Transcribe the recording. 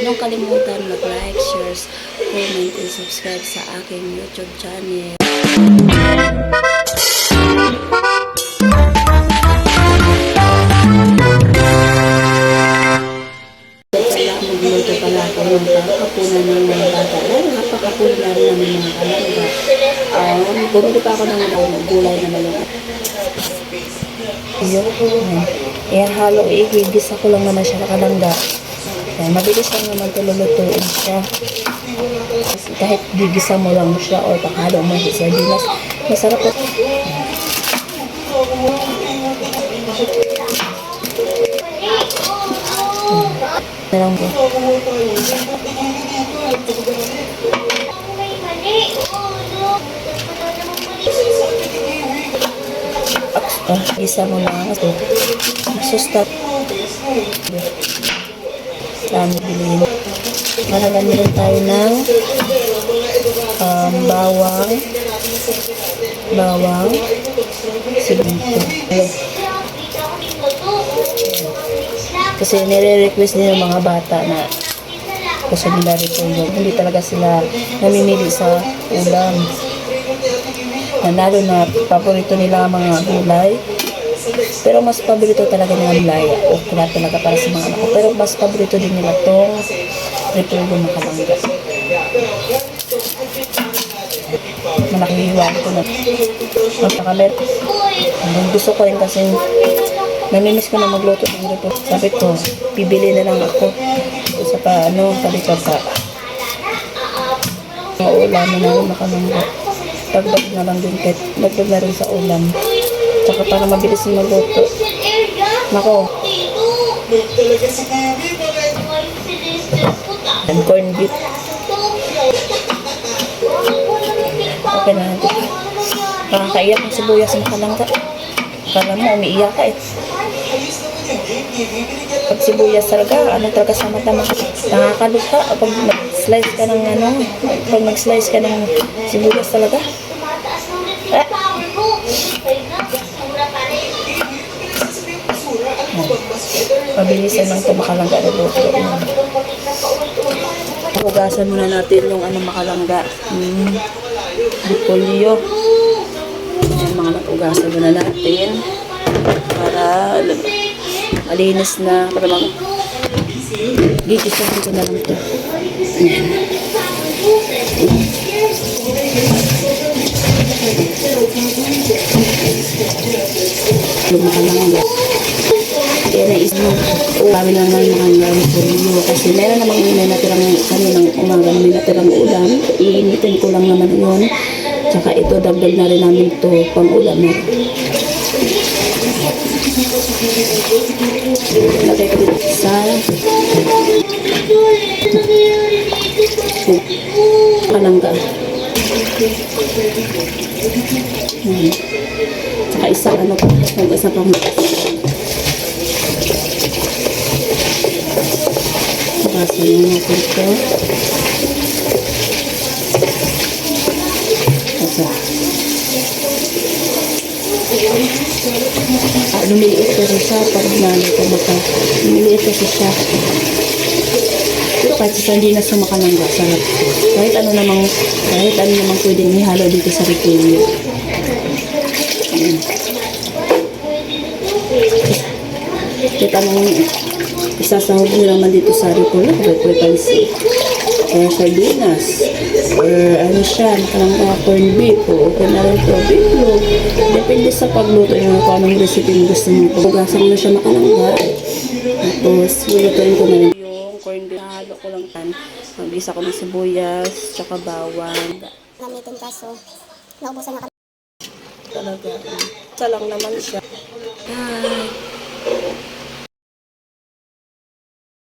niyong kalimutan mag-like, share, comment, and subscribe sa aking YouTube channel. Magluto pala ako ng kakapunan ng mga bata. Napakapunan na rin namin mga kalangga. Bumili pa ako ng gulay na malungkot. Halo, igigisa ko lang naman siya kalangga. Mabilis lang naman ito lulutuin siya. Kahit gigisa mo lang siya o pakalo mo siya dinas, masarap po. Narang po. Gisa mo lang ito. Masustat. Dami bilhin. Malagyan rin tayo ng bawang, sibuyas. Kasi nire-request din ng mga bata na gusto nila rito yun. Hindi talaga sila namimili sa ulam. Lalo na paborito nila mga gulay. Pero mas paborito talaga nila gulay. Okra talaga para sa mga anak ko. Pero mas paborito din nila itong repolyo na kalangga. Malakihiwan ko na. Magpakamer. Gusto ko rin kasi namimiss ko na magluto ng repolyo. Sabi ko, bibili na lang ako sa palito pa. Mga ulam na makalangga. Dagdag na lang din kahit dagdag na rin sa ulam. Tsaka para mabilis yung magluto. Nako. And corn beef. Okay na natin. Nakakaiyak ng sibuyas ng kalangga. Kala mo, umiiyak ka eh. Pag sibuyas talaga, talaga sa mata mo. Nakakalukha. Pag nag-slice ka ng pag nag-slice ka ng sibuyas talaga. Pabilisan lang ito makalangga na luto. Hugasan muna natin yung makalangga. Repolyo. Ayan, mga natugasan muna natin para malinis na, para gigisahan ko na lang ito. Ayan. Makalangga. Kaya naisip mo, kami lang naman makalangga repolyo. Kasi meron namang natirang kaninang umaga, may natirang ulam. Iinitin ko lang naman yun. Tsaka ito, dagdag na rin namin ito pang ulam na. Lagay ko dito sa kalangga. Tsaka isang isa pang basahin natin ito. Lumiliit kasi siya pag nalito maka. Lumiliit kasi siya. Pero kahit sa hindi na sa makalangga, sarap. Kahit ano namang pwedeng ihalo dito sa repolyo. Kita mong isasahog nyo naman dito sa repolyo. Pwede pansi. Sardinas. Or siya, makalangga corn beef. O okay na rin ito. Beeflo. Depende sa pagluto nyo kung anong recipe yung gusto nyo. Hugasan mo na siya makalangga. Tapos, lulutuin ko na rin yung corn beef. Nahalo ko lang tan. Mag-isa ko ng sibuyas, tsaka bawang. Gamitin kaso, naubusan na kami. Talaga. Isa lang naman siya. Hi!